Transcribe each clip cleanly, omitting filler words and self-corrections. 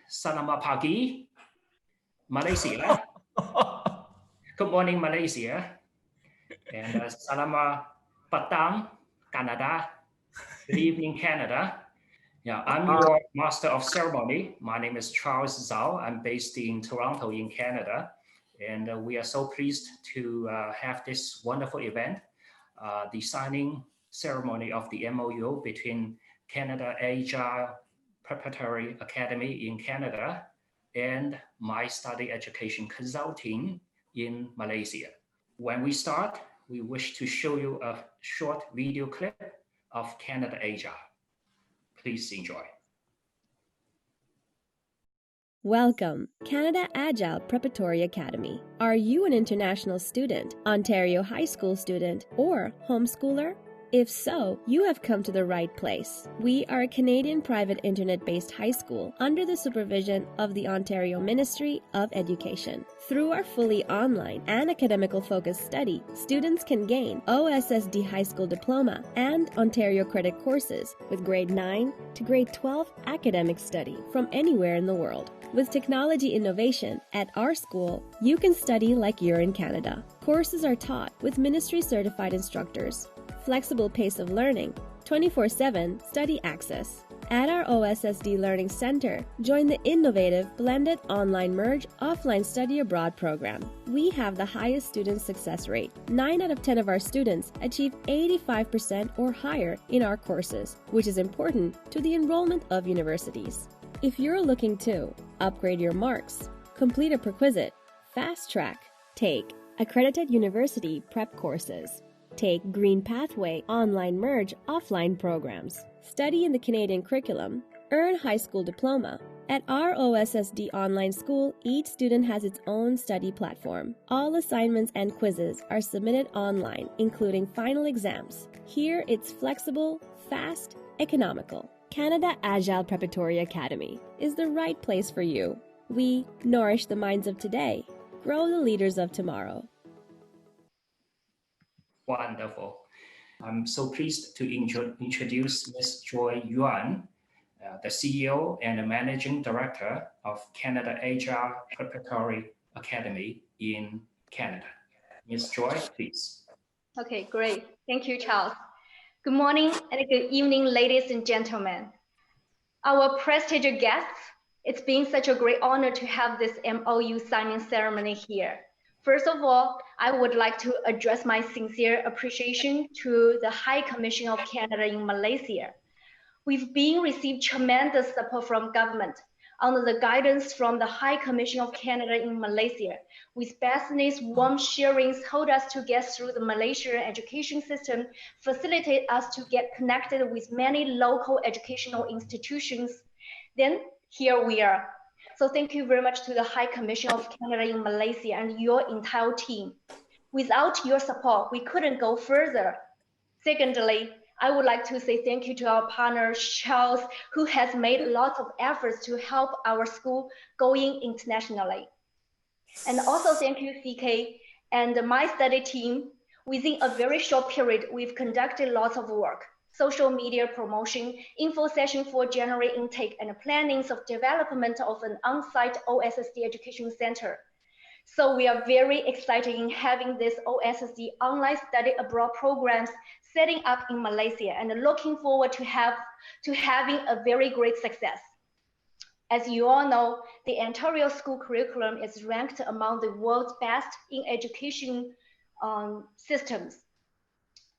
Selamat pagi, Malaysia. Good morning, Malaysia. And selamat petang, Canada. Good evening, Canada. Yeah, I'm your master of ceremony. My name is Charles Zhao. I'm based in Toronto, in Canada. And we are so pleased to have this wonderful event, the signing ceremony of the MOU between Canada Agile Preparatory Academy in Canada and MyStudy Education Consulting in Malaysia. When we start, we wish to show you a short video clip of Canada Agile. Please enjoy. Welcome, Canada Agile Preparatory Academy. Are you an international student, Ontario high school student, or homeschooler? If so, you have come to the right place. We are a Canadian private internet-based high school under the supervision of the Ontario Ministry of Education. Through our fully online and academical-focused study, students can gain OSSD High School Diploma and Ontario Credit courses with grade 9 to grade 12 academic study from anywhere in the world. With technology innovation, at our school, you can study like you're in Canada. Courses are taught with ministry-certified instructors, flexible pace of learning, 24/7 study access. At our OSSD Learning Center, join the innovative blended online merge offline study abroad program. We have the highest student success rate. 9 out of 10 of our students achieve 85% or higher in our courses, which is important to the enrollment of universities. If you're looking to upgrade your marks, complete a prerequisite, fast track, take accredited university prep courses, take Green Pathway online merge offline programs, study in the Canadian curriculum, earn high school diploma. At our OSSD online school, each student has its own study platform. All assignments and quizzes are submitted online, including final exams. Here, it's flexible, fast, economical. Canada Agile Preparatory Academy is the right place for you. We nourish the minds of today, grow the leaders of tomorrow. Wonderful. I'm so pleased to introduce Ms. Joy Yuan, the CEO and the Managing Director of Canada Agile Preparatory Academy in Canada. Ms. Joy, please. Okay, great. Thank you, Charles. Good morning and good evening, ladies and gentlemen. Our prestigious guests, it's been such a great honor to have this MOU signing ceremony here. First of all, I would like to address my sincere appreciation to the High Commission of Canada in Malaysia. We've been received tremendous support from government under the guidance from the High Commission of Canada in Malaysia, with business warm sharings hold us to get through the Malaysian education system, facilitate us to get connected with many local educational institutions. Then here we are. So thank you very much to the High Commission of Canada in Malaysia and your entire team. Without your support, we couldn't go further. Secondly, I would like to say thank you to our partner, Charles, who has made lots of efforts to help our school going internationally. And also thank you, CK, and my study team. Within a very short period, we've conducted lots of work. Social media promotion, info session for January intake, and plannings of development of an on-site OSSD Education Center. So we are very excited in having this OSSD online study abroad programs setting up in Malaysia and looking forward to having a very great success. As you all know, the Ontario school curriculum is ranked among the world's best in education systems.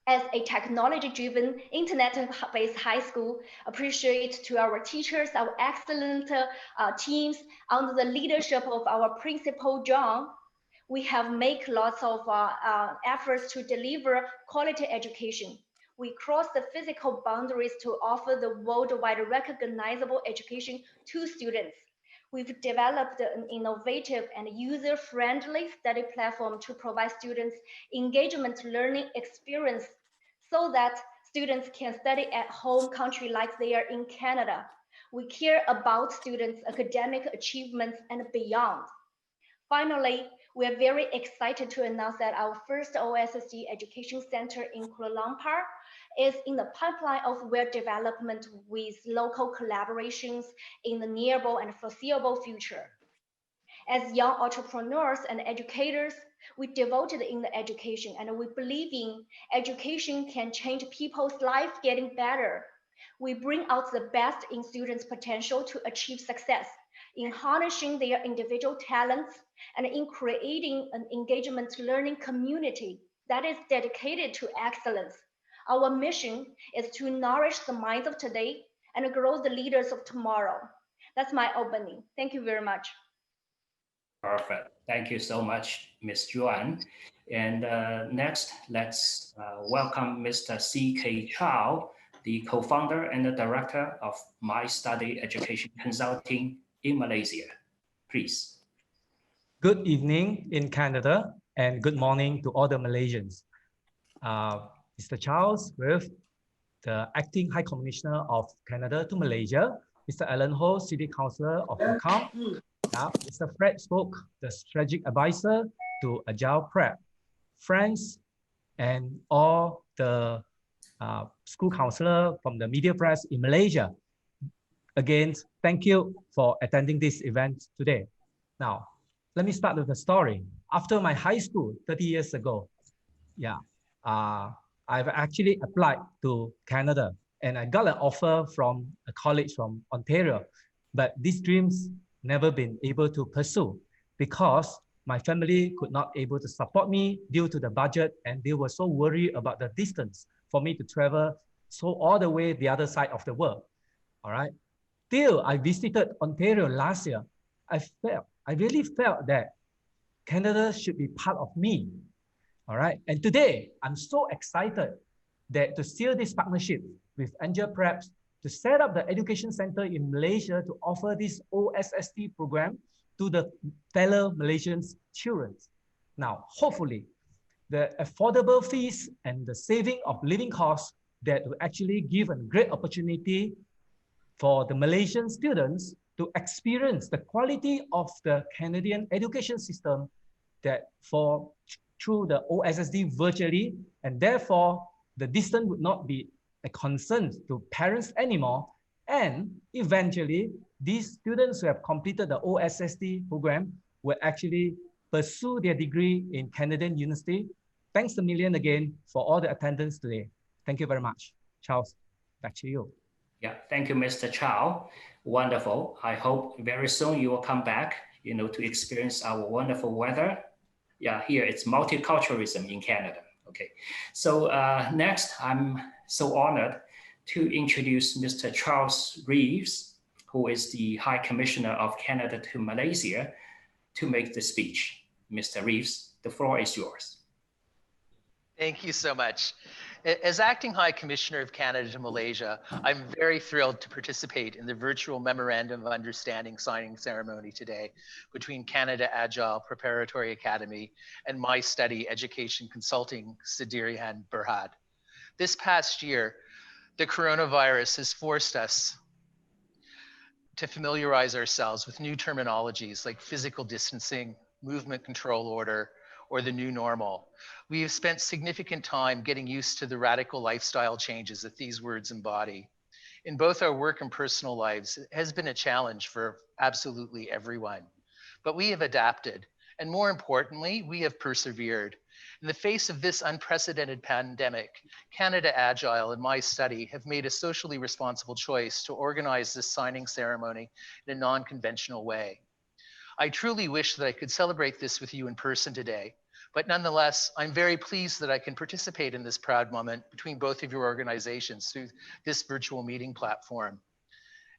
As a technology-driven, internet-based high school, appreciate to our teachers, our excellent teams under the leadership of our principal, John. We have made lots of efforts to deliver quality education. We cross the physical boundaries to offer the worldwide recognizable education to students. We've developed an innovative and user-friendly study platform to provide students engagement learning experience so that students can study at home country like they are in Canada. We care about students' academic achievements and beyond. Finally, we are very excited to announce that our first OSSD Education Center in Kuala Lumpur is in the pipeline of web development with local collaborations in the nearby and foreseeable future. As young entrepreneurs and educators, we devoted in the education and we believe in education can change people's life getting better. We bring out the best in students' potential to achieve success in harnessing their individual talents and in creating an engagement learning community that is dedicated to excellence. Our mission is to nourish the minds of today and grow the leaders of tomorrow. That's my opening. Thank you very much. Perfect. Thank you so much, Ms. Yuan. And next, let's welcome Mr. C.K. Chow, the co-founder and the director of MyStudy Education Consulting in Malaysia. Please. Good evening in Canada and good morning to all the Malaysians. Mr. Charles with the Acting High Commissioner of Canada to Malaysia, Mr. Alan Ho, City Councillor of Macau, Mr. Fred Spoke, the Strategic Advisor to Agile Prep, friends, and all the school councillor from the media press in Malaysia. Again, thank you for attending this event today. Now, let me start with the story. After my high school 30 years ago, I've actually applied to Canada and I got an offer from a college from Ontario, but these dreams never been able to pursue because my family could not able to support me due to the budget and they were so worried about the distance for me to travel so all the way the other side of the world. All right. Till I visited Ontario last year, I really felt that Canada should be part of me. All right. And today I'm so excited that to seal this partnership with Agile Preps to set up the education center in Malaysia to offer this OSSD program to the fellow Malaysian children. Now, hopefully, the affordable fees and the saving of living costs that will actually give a great opportunity for the Malaysian students to experience the quality of the Canadian education system that through the OSSD virtually, and therefore the distance would not be a concern to parents anymore. And eventually, these students who have completed the OSSD program will actually pursue their degree in Canadian University. Thanks a million again for all the attendance today. Thank you very much. Charles, back to you. Yeah, thank you, Mr. Chow. Wonderful. I hope very soon you will come back, to experience our wonderful weather. Yeah, here it's multiculturalism in Canada. Okay, so next, I'm so honored to introduce Mr. Charles Reeves, who is the High Commissioner of Canada to Malaysia, to make the speech. Mr. Reeves, the floor is yours. Thank you so much. As Acting High Commissioner of Canada to Malaysia, I'm very thrilled to participate in the virtual Memorandum of Understanding signing ceremony today between Canada Agile Preparatory Academy and MyStudy Education Consulting Sidirian Berhad. This past year, the coronavirus has forced us to familiarize ourselves with new terminologies like physical distancing, movement control order, or the new normal. We have spent significant time getting used to the radical lifestyle changes that these words embody. In both our work and personal lives, it has been a challenge for absolutely everyone. But we have adapted, and more importantly, we have persevered. In the face of this unprecedented pandemic, Canada Agile and MyStudy have made a socially responsible choice to organize this signing ceremony in a non-conventional way. I truly wish that I could celebrate this with you in person today, but nonetheless, I'm very pleased that I can participate in this proud moment between both of your organizations through this virtual meeting platform.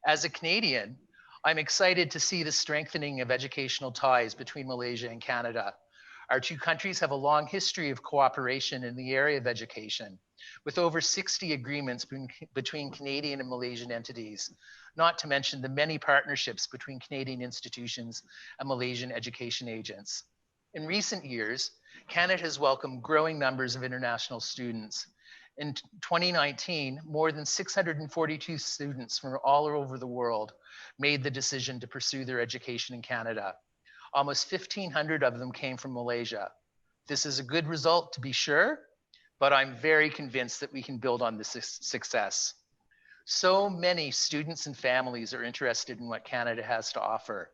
As a Canadian, I'm excited to see the strengthening of educational ties between Malaysia and Canada. Our two countries have a long history of cooperation in the area of education, with over 60 agreements between Canadian and Malaysian entities, not to mention the many partnerships between Canadian institutions and Malaysian education agents. In recent years, Canada has welcomed growing numbers of international students. In 2019, more than 642 students from all over the world made the decision to pursue their education in Canada. Almost 1,500 of them came from Malaysia. This is a good result, to be sure, but I'm very convinced that we can build on this success. So many students and families are interested in what Canada has to offer.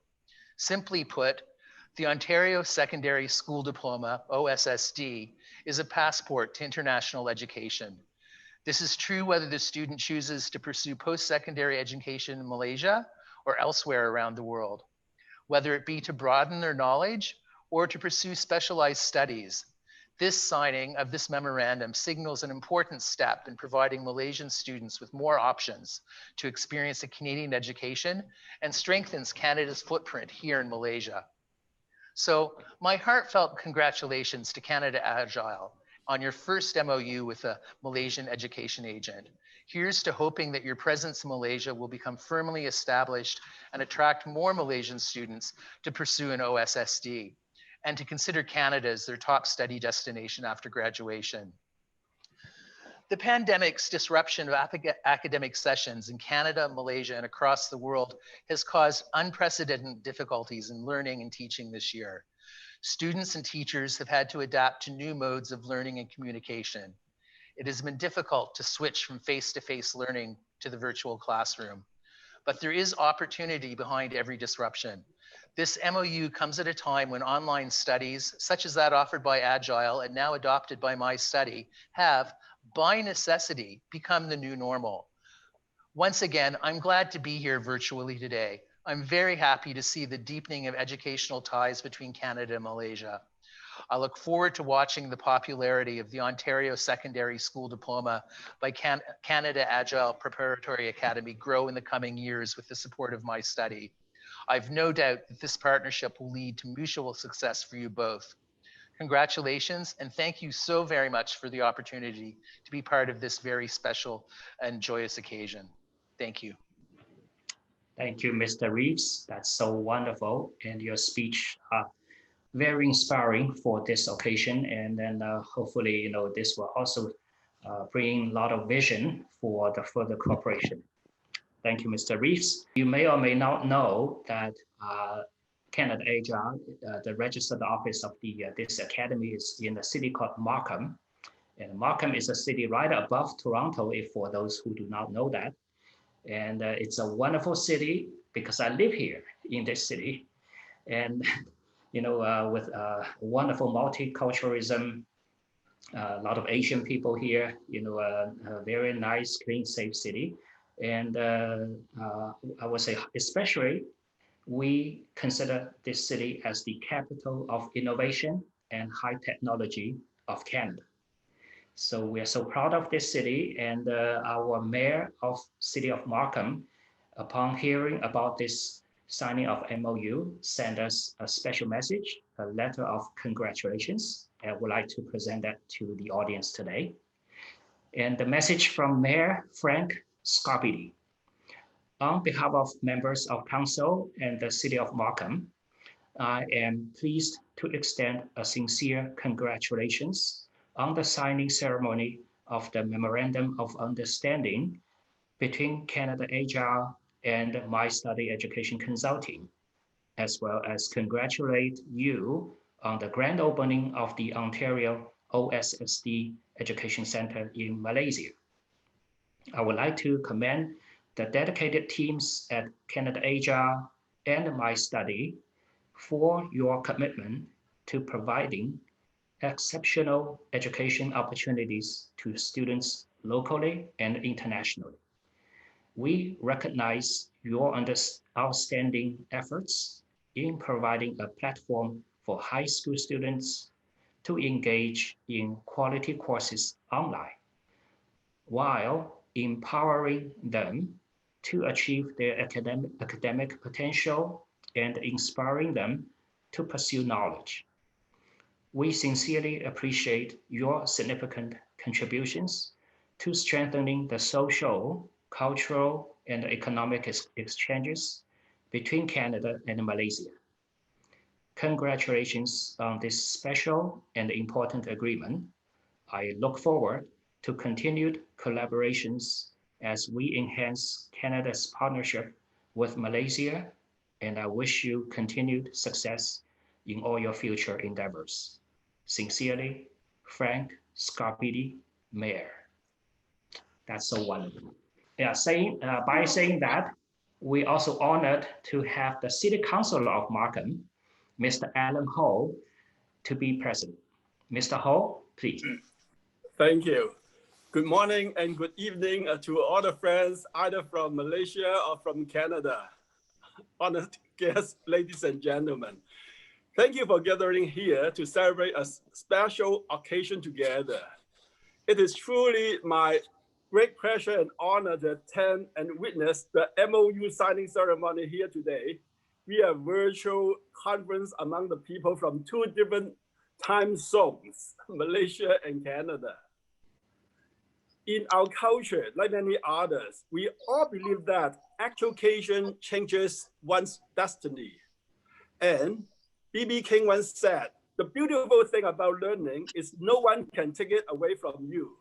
Simply put, the Ontario Secondary School Diploma, OSSD, is a passport to international education. This is true whether the student chooses to pursue post-secondary education in Malaysia or elsewhere around the world, whether it be to broaden their knowledge or to pursue specialized studies. This signing of this memorandum signals an important step in providing Malaysian students with more options to experience a Canadian education and strengthens Canada's footprint here in Malaysia. So my heartfelt congratulations to Canada Agile on your first MOU with a Malaysian education agent. Here's to hoping that your presence in Malaysia will become firmly established and attract more Malaysian students to pursue an OSSD and to consider Canada as their top study destination after graduation. The pandemic's disruption of academic sessions in Canada, Malaysia, and across the world has caused unprecedented difficulties in learning and teaching this year. Students and teachers have had to adapt to new modes of learning and communication. It has been difficult to switch from face-to-face learning to the virtual classroom, but there is opportunity behind every disruption. This MOU comes at a time when online studies, such as that offered by Agile and now adopted by MyStudy, have, by necessity, become the new normal. Once again, I'm glad to be here virtually today. I'm very happy to see the deepening of educational ties between Canada and Malaysia. I look forward to watching the popularity of the Ontario Secondary School Diploma by Canada Agile Preparatory Academy grow in the coming years with the support of MyStudy. I've no doubt that this partnership will lead to mutual success for you both. Congratulations, and thank you so very much for the opportunity to be part of this very special and joyous occasion. Thank you. Thank you, Mr. Reeves. That's so wonderful. And your speech very inspiring for this occasion. And then hopefully, this will also bring a lot of vision for the further cooperation. Thank you, Mr. Reeves. You may or may not know that Canada Agile, the registered office of this academy is in a city called Markham. And Markham is a city right above Toronto, if for those who do not know that. And it's a wonderful city because I live here in this city. And, with wonderful multiculturalism, a lot of Asian people here, a very nice, clean, safe city. And I would say, especially, we consider this city as the capital of innovation and high technology of Canada. So we are so proud of this city, and our mayor of City of Markham, upon hearing about this signing of MOU, sent us a special message, a letter of congratulations. I would like to present that to the audience today. And the message from Mayor Frank Scarpidi. On behalf of members of council and the City of Markham, I am pleased to extend a sincere congratulations on the signing ceremony of the Memorandum of Understanding between Canada Agile and MyStudy Education Consulting, as well as congratulate you on the grand opening of the Ontario OSSD Education Center in Malaysia. I would like to commend the dedicated teams at Canada Agile and MyStudy for your commitment to providing exceptional education opportunities to students locally and internationally. We recognize your outstanding efforts in providing a platform for high school students to engage in quality courses online, while empowering them to achieve their academic potential and inspiring them to pursue knowledge. We sincerely appreciate your significant contributions to strengthening the social, cultural, and economic exchanges between Canada and Malaysia. Congratulations on this special and important agreement. I look forward to continued collaborations as we enhance Canada's partnership with Malaysia, and I wish you continued success in all your future endeavors. Sincerely, Frank Scarpidi Mayor. That's so wonderful. Yeah, by saying that, we also honored to have the City Councilor of Markham, Mr. Alan Ho, to be present. Mr. Ho, please. Thank you. Good morning and good evening to all the friends, either from Malaysia or from Canada. Honored guests, ladies and gentlemen. Thank you for gathering here to celebrate a special occasion together. It is truly my great pleasure and honor to attend and witness the MOU signing ceremony here today via virtual conference among the people from two different time zones, Malaysia and Canada. In our culture, like many others, we all believe that education changes one's destiny. And B.B. King once said, the beautiful thing about learning is no one can take it away from you.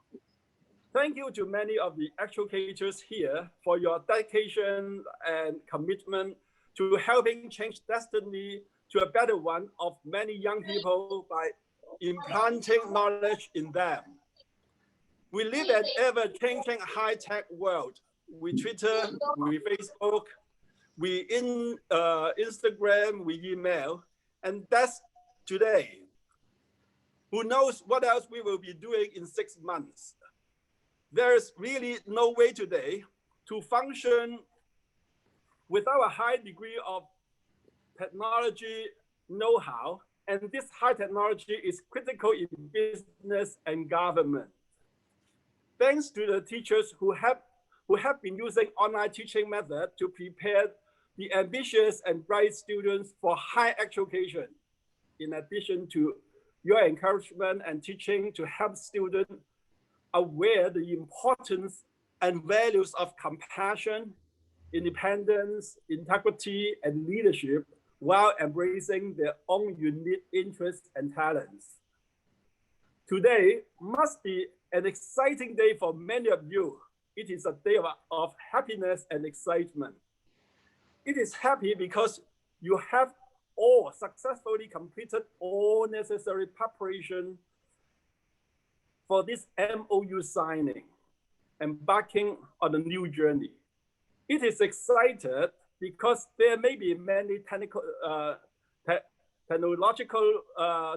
Thank you to many of the educators here for your dedication and commitment to helping change destiny to a better one of many young people by implanting knowledge in them. We live in an ever-changing high-tech world. We Twitter, we Facebook, we Instagram, we email, and that's today. Who knows what else we will be doing in 6 months? There's really no way today to function without a high degree of technology know-how, and this high technology is critical in business and government. Thanks to the teachers who have been using online teaching method to prepare the ambitious and bright students for higher education, in addition to your encouragement and teaching to help students aware the importance and values of compassion, independence, integrity, and leadership while embracing their own unique interests and talents. Today must be an exciting day for many of you. It is a day of happiness and excitement. It is happy because you have all successfully completed all necessary preparation for this MOU signing, embarking on a new journey. It is excited because there may be many technological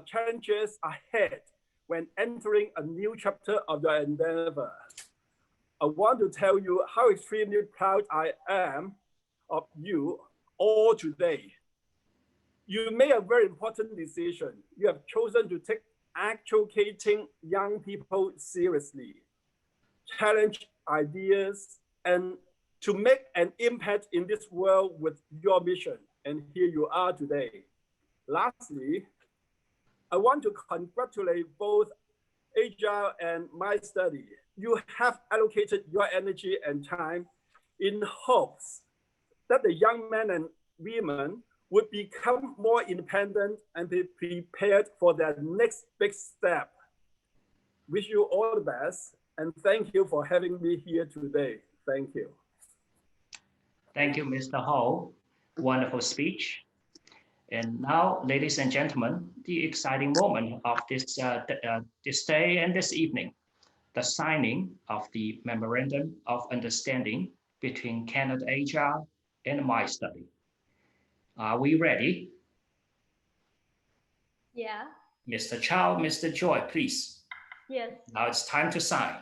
challenges ahead when entering a new chapter of your endeavor. I want to tell you how extremely proud I am of you all today. You made a very important decision. You have chosen to take educating young people seriously, challenge ideas, and to make an impact in this world with your mission. And here you are today. Lastly, I want to congratulate both Agile and MyStudy. You have allocated your energy and time in hopes that the young men and women would become more independent and be prepared for their next big step. Wish you all the best, and thank you for having me here today. Thank you. Thank you, Mr. Ho. Wonderful speech. And now, ladies and gentlemen, the exciting moment of this day and this evening, the signing of the Memorandum of Understanding between Canada Agile and MyStudy. Are we ready? Yeah. Mr. Chow, Mr. Joy, please. Yes. Now it's time to sign.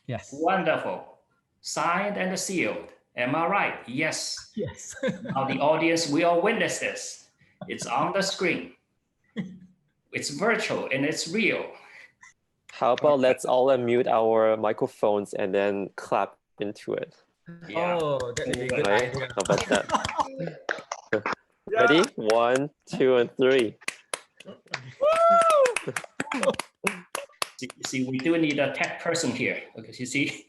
Yes. Wonderful. Signed and sealed. Am I right? Yes. Yes. Now the audience will witness this. It's on the screen. It's virtual and it's real. How about let's all unmute our microphones and then clap into it. Yeah. Oh, that's a good Right? idea. How about that? Ready? 1, 2, and 3. See, we do need a tech person here because you see,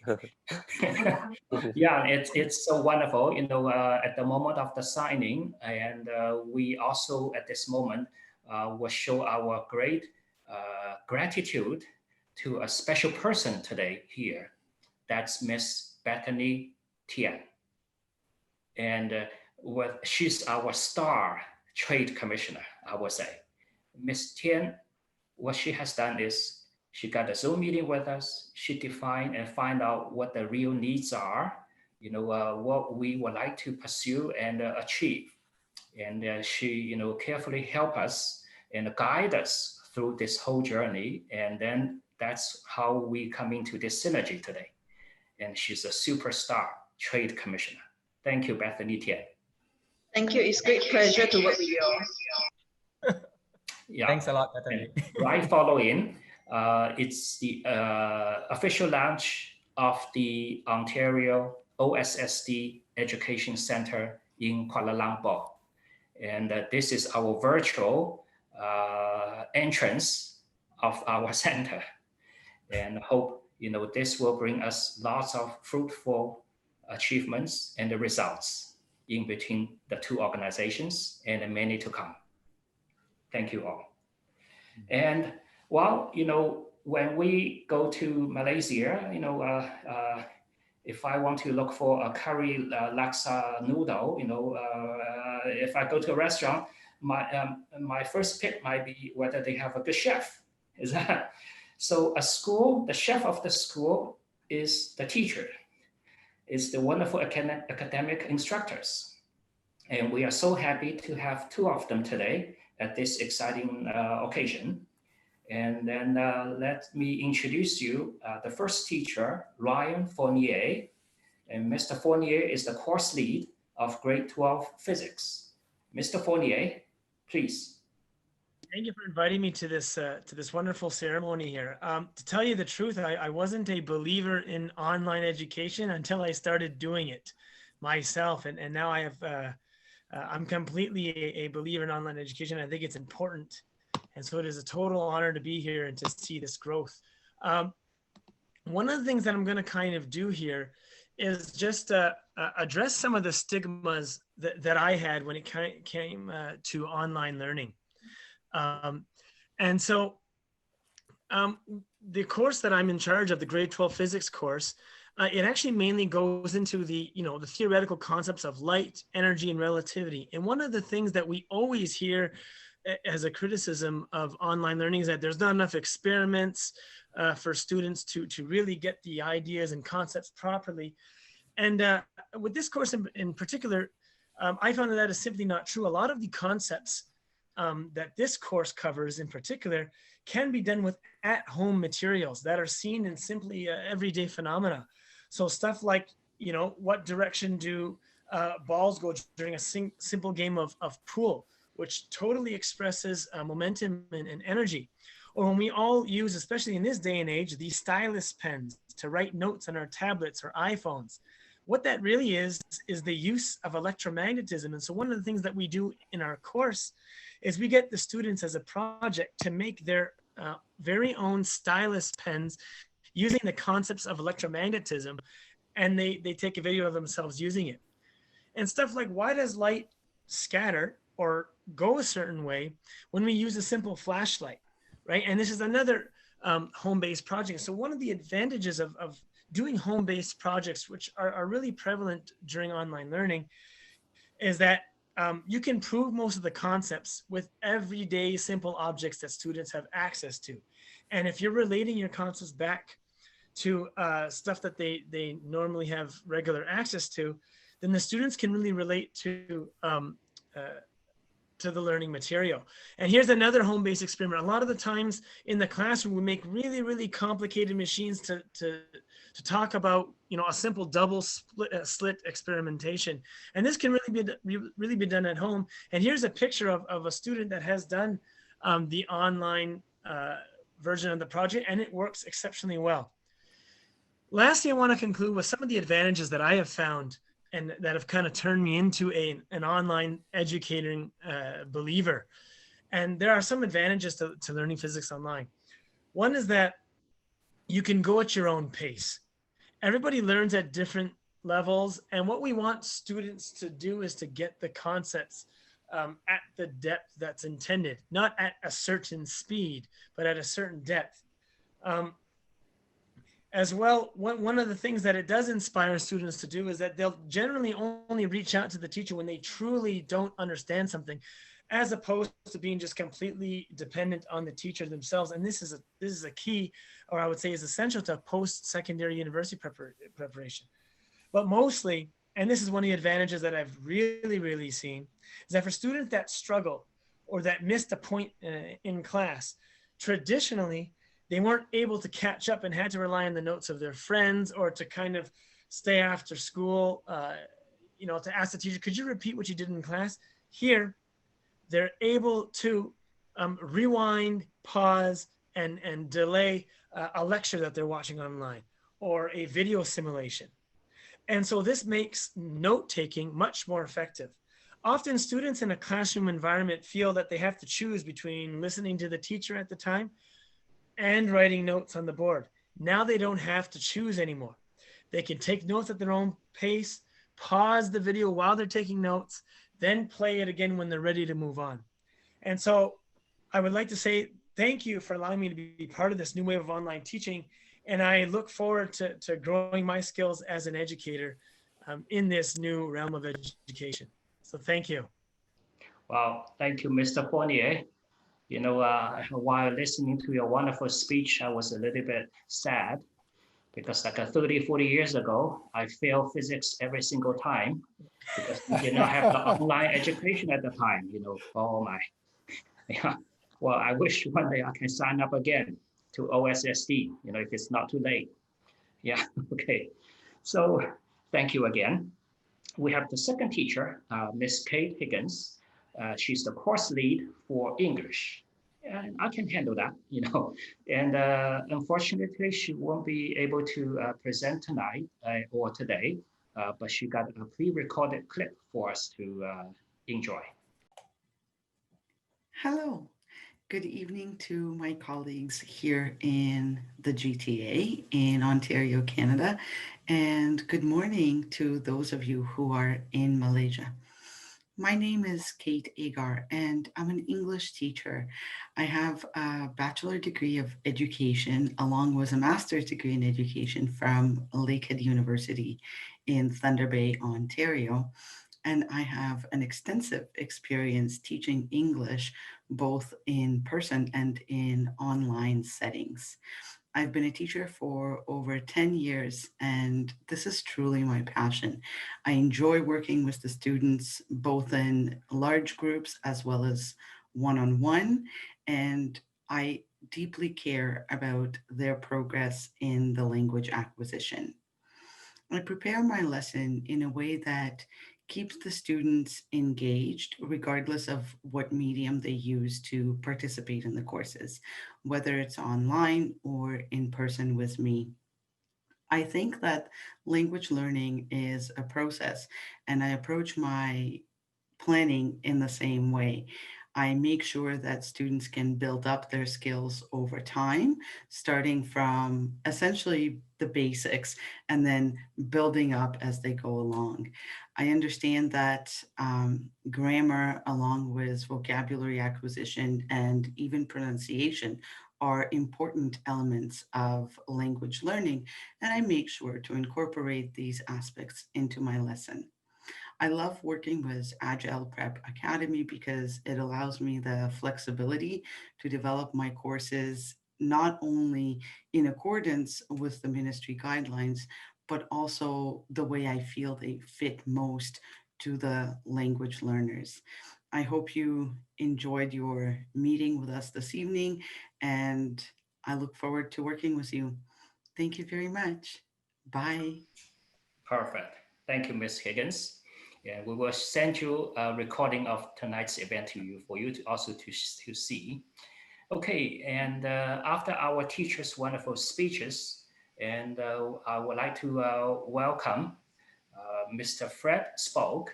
yeah, it's so wonderful. You know, at the moment of the signing, and we also at this moment will show our great gratitude to a special person today here. That's Miss Bethany Tian, and she's our star trade commissioner, I would say. Ms. Tian, what she has done is she got a Zoom meeting with us. She defined and find out what the real needs are, what we would like to pursue and achieve. And she, carefully help us and guide us through this whole journey. And then that's how we come into this synergy today. And she's a superstar trade commissioner. Thank you, Bethany Tian. Thank you. It's a great pleasure to work with you all. Yeah. Thanks a lot, Bethany. Right following, it's the official launch of the Ontario OSSD Education Center in Kuala Lumpur. And this is our virtual entrance of our center. And hope, this will bring us lots of fruitful achievements and the results in between the two organizations and many to come. Thank you all. And well, when we go to Malaysia, if I want to look for a curry laksa noodle, if I go to a restaurant, my first pick might be whether they have a good chef. Is that so? A school, the chef of the school is the teacher, is the wonderful academic instructors, and we are so happy to have two of them today at this exciting occasion. And then let me introduce you the first teacher, Ryan Fournier. And Mr. Fournier is the course lead of grade 12 physics. Mr. Fournier, please. Thank you for inviting me to this wonderful ceremony here. To tell you the truth, I wasn't a believer in online education until I started doing it myself. And now I have, I'm completely a believer in online education. I think it's important. And so it is a total honor to be here and to see this growth. One of the things that I'm going to kind of do here is just address some of the stigmas that I had when it came to online learning. And so the course that I'm in charge of, the grade 12 physics course, it actually mainly goes into the theoretical concepts of light, energy, and relativity. And one of the things that we always hear as a criticism of online learning is that there's not enough experiments for students to really get the ideas and concepts properly. And with this course in particular, I found that is simply not true. A lot of the concepts that this course covers in particular can be done with at-home materials that are seen in simply everyday phenomena. So stuff like, what direction do balls go during a simple game of pool, which totally expresses momentum and energy. Or when we all use, especially in this day and age, these stylus pens to write notes on our tablets or iPhones. What that really is the use of electromagnetism. And so one of the things that we do in our course is we get the students as a project to make their very own stylus pens using the concepts of electromagnetism, and they take a video of themselves using it. And stuff like, why does light scatter or go a certain way when we use a simple flashlight, right? And this is another home-based project. So one of the advantages of doing home-based projects, which are really prevalent during online learning, is that you can prove most of the concepts with everyday simple objects that students have access to. And if you're relating your concepts back to stuff that they normally have regular access to, then the students can really relate to the learning material. And here's another home-based experiment. A lot of the times in the classroom, we make really, really complicated machines to talk about, a simple double slit experimentation. And this can really be done at home. And here's a picture of a student that has done the online version of the project, and it works exceptionally well. Lastly, I want to conclude with some of the advantages that I have found and that have kind of turned me into an online educating believer. And there are some advantages to learning physics online. One is that you can go at your own pace. Everybody learns at different levels. And what we want students to do is to get the concepts at the depth that's intended, not at a certain speed, but at a certain depth. As well, one of the things that it does inspire students to do is that they'll generally only reach out to the teacher when they truly don't understand something. as opposed to being just completely dependent on the teacher themselves. And this is a key, or I would say is essential to post-secondary university preparation. But mostly, and this is one of the advantages that I've really seen, is that for students that struggle or that missed a point in class, traditionally, they weren't able to catch up and had to rely on the notes of their friends or to kind of stay after school, to ask the teacher, could you repeat what you did in class? Here, they're able to rewind, pause, and delay a lecture that they're watching online or a video simulation. And so this makes note-taking much more effective. Often students in a classroom environment feel that they have to choose between listening to the teacher at the time and writing notes on the board. Now they don't have to choose anymore. They can take notes at their own pace, pause the video while they're taking notes, then play it again when they're ready to move on. And so I would like to say thank you for allowing me to be part of this new wave of online teaching. And I look forward to growing my skills as an educator in this new realm of education. So thank you. Well, thank you, Mr. Fournier. While listening to your wonderful speech, I was a little bit sad because like 30, 40 years ago, I failed physics every single time because we did not have the online education at the time, Oh my. Yeah. Well, I wish one day I can sign up again to OSSD, if it's not too late. Yeah, okay. So thank you again. We have the second teacher, Miss Kate Higgins. She's the course lead for English. And I can handle that, And unfortunately, she won't be able to present tonight or today, but she got a pre-recorded clip for us to enjoy. Hello. Good evening to my colleagues here in the GTA in Ontario, Canada, and good morning to those of you who are in Malaysia. My name is Kate Agar, and I'm an English teacher. I have a bachelor degree of education along with a master's degree in education from Lakehead University in Thunder Bay, Ontario. And I have an extensive experience teaching English both in person and in online settings. I've been a teacher for over 10 years, and this is truly my passion. I enjoy working with the students, both in large groups as well as one-on-one, and I deeply care about their progress in the language acquisition. I prepare my lesson in a way that keeps the students engaged regardless of what medium they use to participate in the courses, whether it's online or in person with me. I think that language learning is a process, and I approach my planning in the same way. I make sure that students can build up their skills over time, starting from essentially the basics and then building up as they go along. I understand that grammar, along with vocabulary acquisition and even pronunciation, are important elements of language learning, and I make sure to incorporate these aspects into my lesson. I love working with Agile Prep Academy because it allows me the flexibility to develop my courses not only in accordance with the ministry guidelines, but also the way I feel they fit most to the language learners. I hope you enjoyed your meeting with us this evening, and I look forward to working with you. Thank you very much. Bye. Perfect. Thank you, Ms. Higgins. Yeah, we will send you a recording of tonight's event to you for you to also to see. Okay, and after our teachers' wonderful speeches, and I would like to welcome Mr. Fred Spoke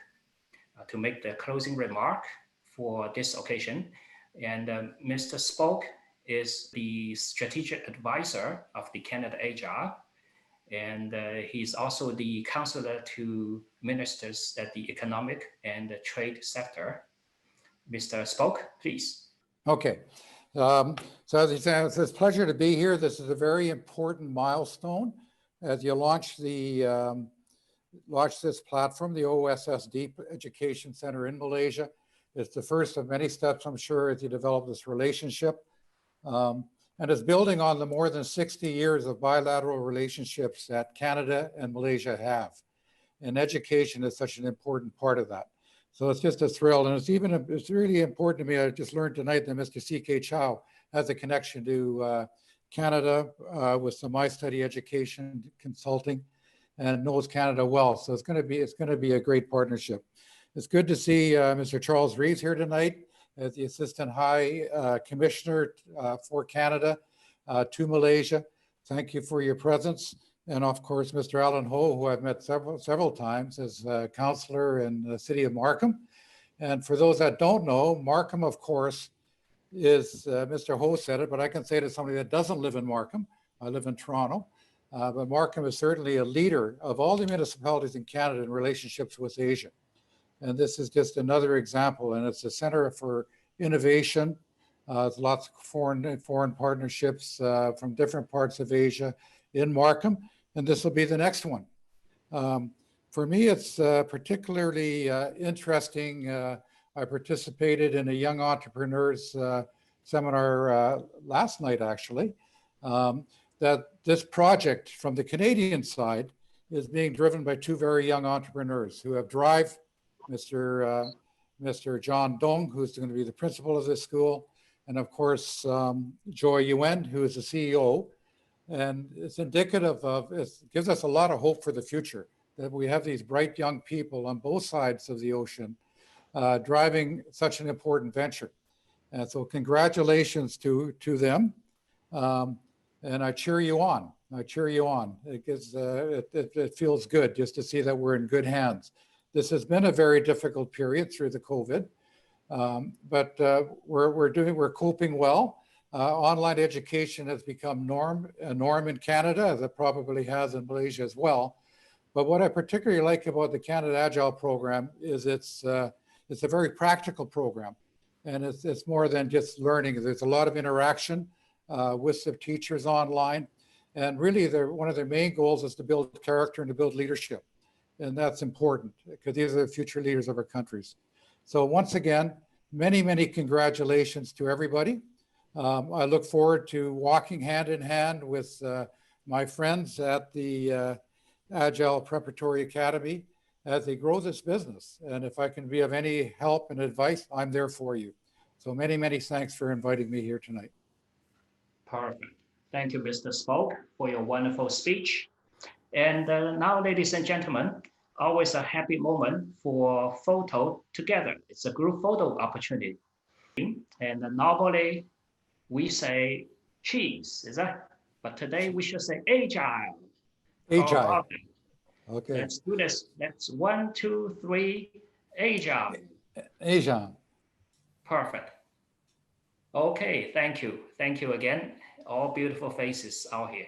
to make the closing remark for this occasion. And Mr. Spoke is the strategic advisor of the Canada Agile, and he's also the counselor to ministers at the economic and the trade sector. Mr. Spoke, please. Okay. So as he said, it's a pleasure to be here. This is a very important milestone as you launch this platform, the OSSD Education Center in Malaysia. It's the first of many steps, I'm sure, as you develop this relationship. And it's building on the more than 60 years of bilateral relationships that Canada and Malaysia have. And education is such an important part of that. So it's just a thrill. And it's really important to me. I just learned tonight that Mr. C.K. Chow has a connection to Canada with some MyStudy education consulting and knows Canada well. So it's going to be a great partnership. It's good to see Mr. Charles Reeves here tonight as the Assistant High Commissioner for Canada to Malaysia. Thank you for your presence. And of course, Mr. Alan Ho, who I've met several times as a councillor in the city of Markham. And for those that don't know, Markham, of course, is, Mr. Ho said it, but I can say it as somebody that doesn't live in Markham. I live in Toronto. But Markham is certainly a leader of all the municipalities in Canada in relationships with Asia. And this is just another example, and it's a center for innovation. There's lots of foreign partnerships from different parts of Asia in Markham, and this will be the next one. For me, it's particularly interesting. I participated in a young entrepreneurs seminar last night, actually, that this project from the Canadian side is being driven by two very young entrepreneurs who have drive, Mr. John Dong, who's going to be the principal of this school, and of course, Joy Yuen, who is the CEO. And it's indicative of, it gives us a lot of hope for the future, that we have these bright young people on both sides of the ocean driving such an important venture. And so congratulations to them. And I cheer you on. I cheer you on. It feels good just to see that we're in good hands. This has been a very difficult period through the COVID, but we're coping well. Online education has become a norm in Canada, as it probably has in Malaysia as well. But what I particularly like about the Canada Agile program is it's a very practical program, and it's more than just learning. There's a lot of interaction with the teachers online, and really one of their main goals is to build character and to build leadership. And that's important because these are the future leaders of our countries. So once again, many, many congratulations to everybody. I look forward to walking hand in hand with my friends at the Agile Preparatory Academy as they grow this business. And if I can be of any help and advice, I'm there for you. So many, many thanks for inviting me here tonight. Perfect. Thank you, Mr. Spoke, for your wonderful speech. And now, ladies and gentlemen, always a happy moment for photo together. It's a group photo opportunity. And normally we say cheese, is that? But today we should say agile. Agile. Oh, okay. Let's do this. Let's 1, 2, 3, agile. Agile. Perfect. Okay, thank you. Thank you again. All beautiful faces out here.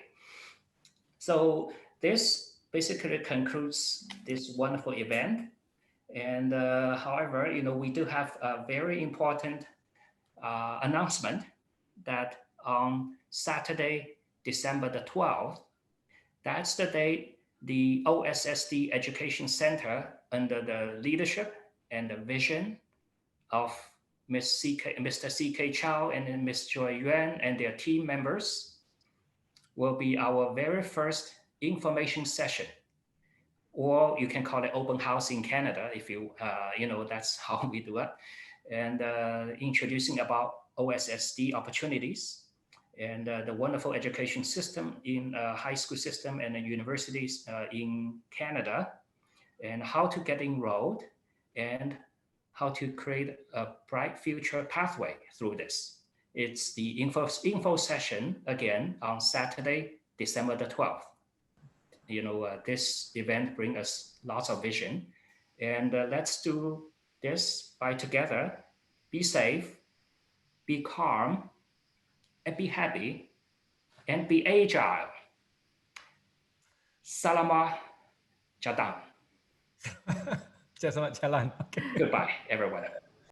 So this basically concludes this wonderful event. And however, we do have a very important announcement that on Saturday, December the 12th, that's the day the OSSD Education Center, under the leadership and the vision of Mr. C.K. Chow and Ms. Joy Yuan and their team members, will be our very first information session, or you can call it open house in Canada if you that's how we do it, and introducing about OSSD opportunities and the wonderful education system in high school system and universities in Canada, and how to get enrolled and how to create a bright future pathway through this. It's the info session again on Saturday, December the 12th. This event brings us lots of vision, and let's do this by together. Be safe, be calm, and be happy, and be agile. Selamat jalan. Selamat jalan. Okay. Goodbye, everyone.